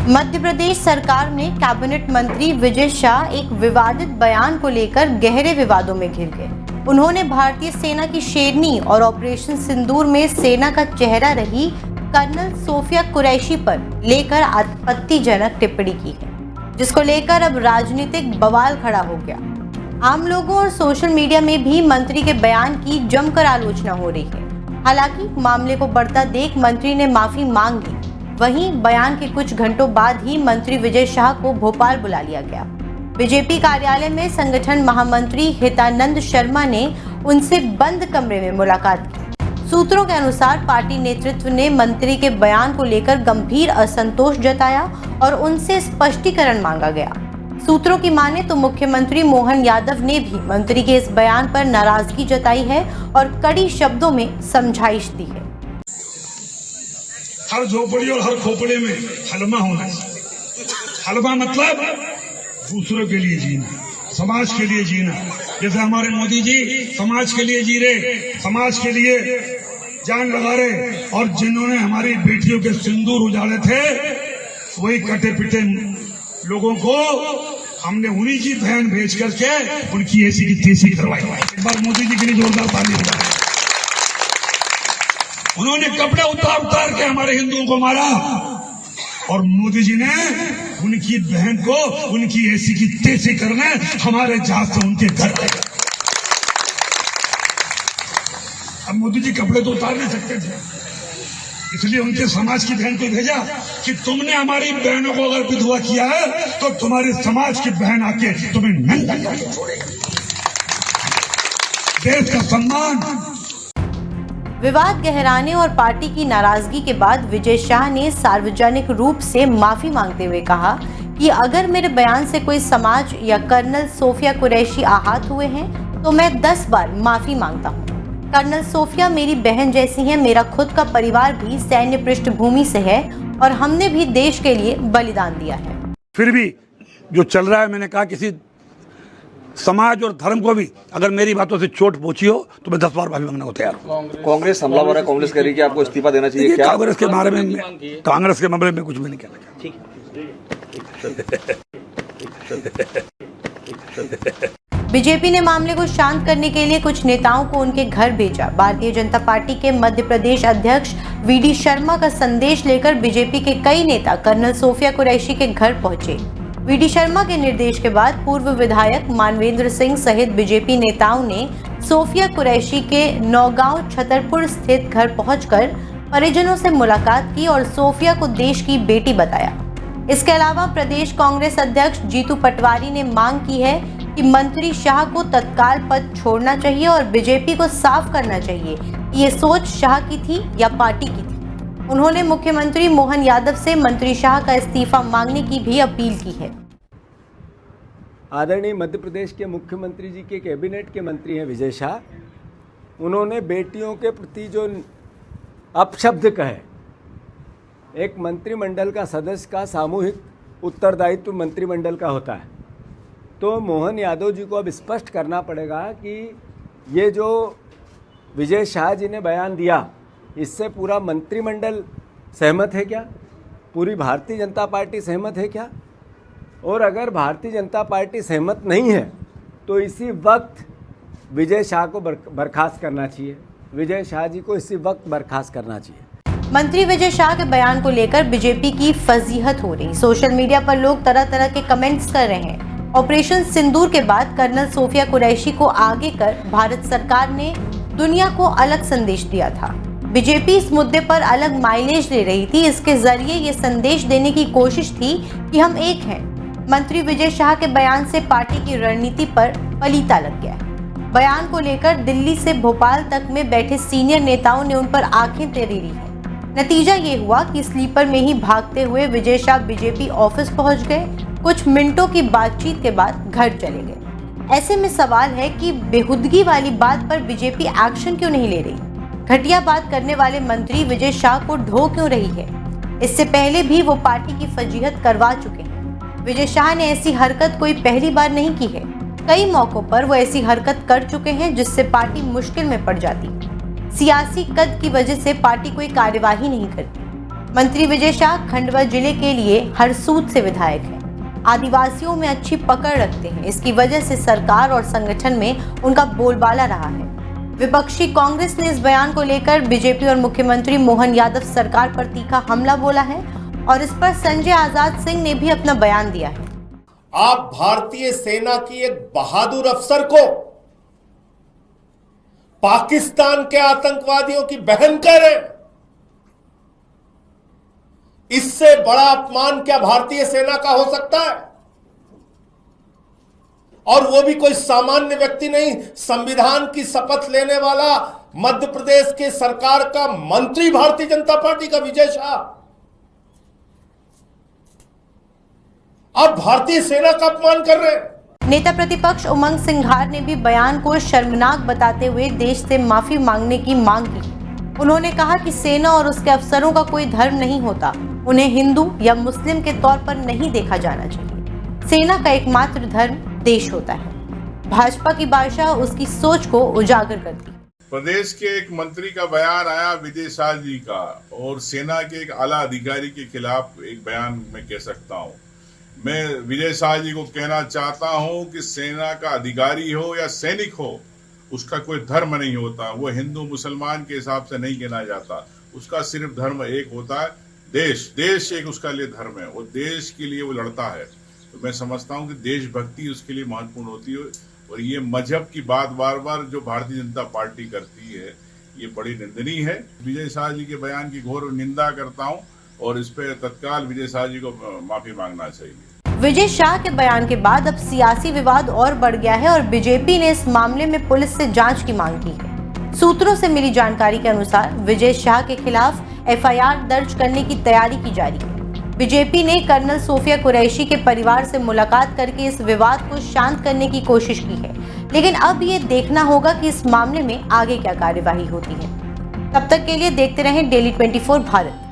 मध्य प्रदेश सरकार में कैबिनेट मंत्री विजय शाह एक विवादित बयान को लेकर गहरे विवादों में घिर गए। उन्होंने भारतीय सेना की शेरनी और ऑपरेशन सिंदूर में सेना का चेहरा रही कर्नल सोफिया कुरैशी पर लेकर आपत्तिजनक टिप्पणी की है, जिसको लेकर अब राजनीतिक बवाल खड़ा हो गया। आम लोगों और सोशल मीडिया में भी मंत्री के बयान की जमकर आलोचना हो रही है। हालांकि मामले को बढ़ता देख मंत्री ने माफी मांग ली। वहीं बयान के कुछ घंटों बाद ही मंत्री विजय शाह को भोपाल बुला लिया गया। बीजेपी कार्यालय में संगठन महामंत्री हितानंद शर्मा ने उनसे बंद कमरे में मुलाकात की। सूत्रों के अनुसार पार्टी नेतृत्व ने मंत्री के बयान को लेकर गंभीर असंतोष जताया और उनसे स्पष्टीकरण मांगा गया। सूत्रों की माने तो मुख्यमंत्री मोहन यादव ने भी मंत्री के इस बयान पर नाराजगी जताई है और कड़ी शब्दों में समझाइश दी है। हर झोपड़ी और हर खोपड़े में हलमा होना चाहिए। हलमा मतलब दूसरों के लिए जीना, समाज के लिए जीना। जैसे हमारे मोदी जी समाज के लिए जी रहे, समाज के लिए जान लगा रहे, और जिन्होंने हमारी बेटियों के सिंदूर उजाड़े थे, वही कटे पिटे लोगों को हमने उन्हीं की बहन भेज करके उनकी ऐसी की तैसी करवाई। एक बार मोदी जी के लिए जोरदार ताली बजाएं। उन्होंने कपड़े उतार उतार के हमारे हिंदुओं को मारा, और मोदी जी ने उनकी बहन को उनकी ऐसी की तैसी करने हमारे जहाज से उनके घर गए। अब मोदी जी कपड़े तो उतार नहीं सकते थे, इसलिए उनके समाज की बहन को भेजा कि तुमने हमारी बहनों को अगर विधवा किया है तो तुम्हारे समाज की बहन आके तुम्हें नंगा करके छोड़ेगी। देश का सम्मान। विवाद गहराने और पार्टी की नाराजगी के बाद विजय शाह ने सार्वजनिक रूप से माफी मांगते हुए कहा कि अगर मेरे बयान से कोई समाज या कर्नल सोफिया कुरैशी आहत हुए हैं तो मैं 10 बार माफी मांगता हूं। कर्नल सोफिया मेरी बहन जैसी हैं। मेरा खुद का परिवार भी सैन्य पृष्ठभूमि से है और हमने भी देश के लिए बलिदान दिया है। फिर भी जो चल रहा है, मैंने कहा किसी समाज और धर्म को भी अगर मेरी बातों से चोट पहुंची हो तो मैं 10 बार माफी मांगने को तैयार हूँ। कांग्रेस हमलावर है, कांग्रेस कह रही है कि आपको इस्तीफा देना चाहिए। क्या कांग्रेस के बारे में कांग्रेस के मामले में कुछ भी नहीं कहना चाहता। बीजेपी ने मामले को शांत करने के लिए कुछ नेताओं को उनके घर भेजा। भारतीय जनता पार्टी के मध्य प्रदेश अध्यक्ष वीडी शर्मा का संदेश लेकर बीजेपी के कई नेता कर्नल सोफिया कुरैशी के घर पहुंचे। वीडी शर्मा के निर्देश के बाद पूर्व विधायक मानवेंद्र सिंह सहित बीजेपी नेताओं ने सोफिया कुरैशी के नौगांव छतरपुर स्थित घर पहुंचकर परिजनों से मुलाकात की और सोफिया को देश की बेटी बताया। इसके अलावा प्रदेश कांग्रेस अध्यक्ष जीतू पटवारी ने मांग की है कि मंत्री शाह को तत्काल पद छोड़ना चाहिए और बीजेपी को साफ करना चाहिए कि ये सोच शाह की थी या पार्टी की थी। उन्होंने मुख्यमंत्री मोहन यादव से मंत्री शाह का इस्तीफा मांगने की भी अपील की है। आदरणीय मध्य प्रदेश के मुख्यमंत्री जी के कैबिनेट के मंत्री हैं विजय शाह। उन्होंने बेटियों के प्रति जो अपशब्द कहे, एक मंत्रिमंडल का सदस्य का सामूहिक उत्तरदायित्व मंत्रिमंडल का होता है, तो मोहन यादव जी को अब स्पष्ट करना पड़ेगा कि ये जो विजय शाह जी ने बयान दिया, इससे पूरा मंत्रिमंडल सहमत है क्या? पूरी भारतीय जनता पार्टी सहमत है क्या? और अगर भारतीय जनता पार्टी सहमत नहीं है तो इसी वक्त विजय शाह को बर्खास्त करना चाहिए। विजय शाह जी को इसी वक्त बर्खास्त करना चाहिए। मंत्री विजय शाह के बयान को लेकर बीजेपी की फजीहत हो रही। सोशल मीडिया पर लोग तरह तरह के कमेंट्स कर रहे हैं। ऑपरेशन सिंदूर के बाद कर्नल सोफिया कुरैशी को आगे कर भारत सरकार ने दुनिया को अलग संदेश दिया था। बीजेपी इस मुद्दे पर अलग माइलेज ले रही थी। इसके जरिए ये संदेश देने की कोशिश थी कि हम एक हैं। मंत्री विजय शाह के बयान से पार्टी की रणनीति पर पलीता लग गया है। बयान को लेकर दिल्ली से भोपाल तक में बैठे सीनियर नेताओं ने उन पर आंखें तेरी ली है। नतीजा ये हुआ कि स्लीपर में ही भागते हुए विजय शाह बीजेपी ऑफिस पहुंच गए। कुछ मिनटों की बातचीत के बाद घर चले गए। ऐसे में सवाल है कि बेहुदगी वाली बात पर बीजेपी एक्शन क्यों नहीं ले रही? घटिया बात करने वाले मंत्री विजय शाह को ढो क्यों रही है? इससे पहले भी वो पार्टी की फजीहत करवा चुके हैं। विजय शाह ने ऐसी हरकत कोई पहली बार नहीं की है। कई मौकों पर वो ऐसी हरकत कर चुके हैं जिससे पार्टी मुश्किल में पड़ जाती। सियासी कद की वजह से पार्टी कोई कार्यवाही नहीं करती। मंत्री विजय शाह खंडवा जिले के लिए हरसूद से विधायक हैं। आदिवासियों में अच्छी पकड़ रखते हैं, इसकी वजह से सरकार और संगठन में उनका बोलबाला रहा है। विपक्षी कांग्रेस ने इस बयान को लेकर बीजेपी और मुख्यमंत्री मोहन यादव सरकार पर तीखा हमला बोला है और इस पर संजय आजाद सिंह ने भी अपना बयान दिया है। आप भारतीय सेना की एक बहादुर अफसर को पाकिस्तान के आतंकवादियों की बहन कह रहे हैं। इससे बड़ा अपमान क्या भारतीय सेना का हो सकता है? और वो भी कोई सामान्य व्यक्ति नहीं, संविधान की शपथ लेने वाला मध्य प्रदेश के सरकार का मंत्री, भारतीय जनता पार्टी का विजय शाह। आप भारतीय सेना का अपमान कर रहे हैं। नेता प्रतिपक्ष उमंग सिंघार ने भी बयान को शर्मनाक बताते हुए देश से माफी मांगने की मांग की। उन्होंने कहा कि सेना और उसके अफसरों का कोई धर्म नहीं होता, उन्हें हिंदू या मुस्लिम के तौर पर नहीं देखा जाना चाहिए। सेना का एकमात्र धर्म देश होता है। भाजपा की भाषा उसकी सोच को उजागर करती। प्रदेश के एक मंत्री का बयान आया विजय शाह जी का, और सेना के एक आला अधिकारी के खिलाफ एक बयान मैं कह सकता हूं। मैं विजय शाह जी को कहना चाहता हूं कि सेना का अधिकारी हो या सैनिक हो, उसका कोई धर्म नहीं होता। वो हिंदू मुसलमान के हिसाब से नहीं गिना जाता। उसका सिर्फ धर्म एक होता है, देश। देश एक उसका लिए धर्म है, वो देश के लिए वो लड़ता है। तो मैं समझता हूं कि देशभक्ति उसके लिए महत्वपूर्ण होती है। और ये मजहब की बात बार बार जो भारतीय जनता पार्टी करती है, ये बड़ी निंदनीय है। विजय शाह जी के बयान की घोर निंदा करता हूं और इस पर तत्काल विजय शाह जी को माफी मांगना चाहिए। विजय शाह के बयान के बाद अब सियासी विवाद और बढ़ गया है और बीजेपी ने इस मामले में पुलिस से जांच की मांग की है। सूत्रों से मिली जानकारी के अनुसार विजय शाह के खिलाफ एफआईआर दर्ज करने की तैयारी की जा रही है। बीजेपी ने कर्नल सोफिया कुरैशी के परिवार से मुलाकात करके इस विवाद को शांत करने की कोशिश की है, लेकिन अब ये देखना होगा कि इस मामले में आगे क्या कार्यवाही होती है। तब तक के लिए देखते रहें डेली 24 भारत।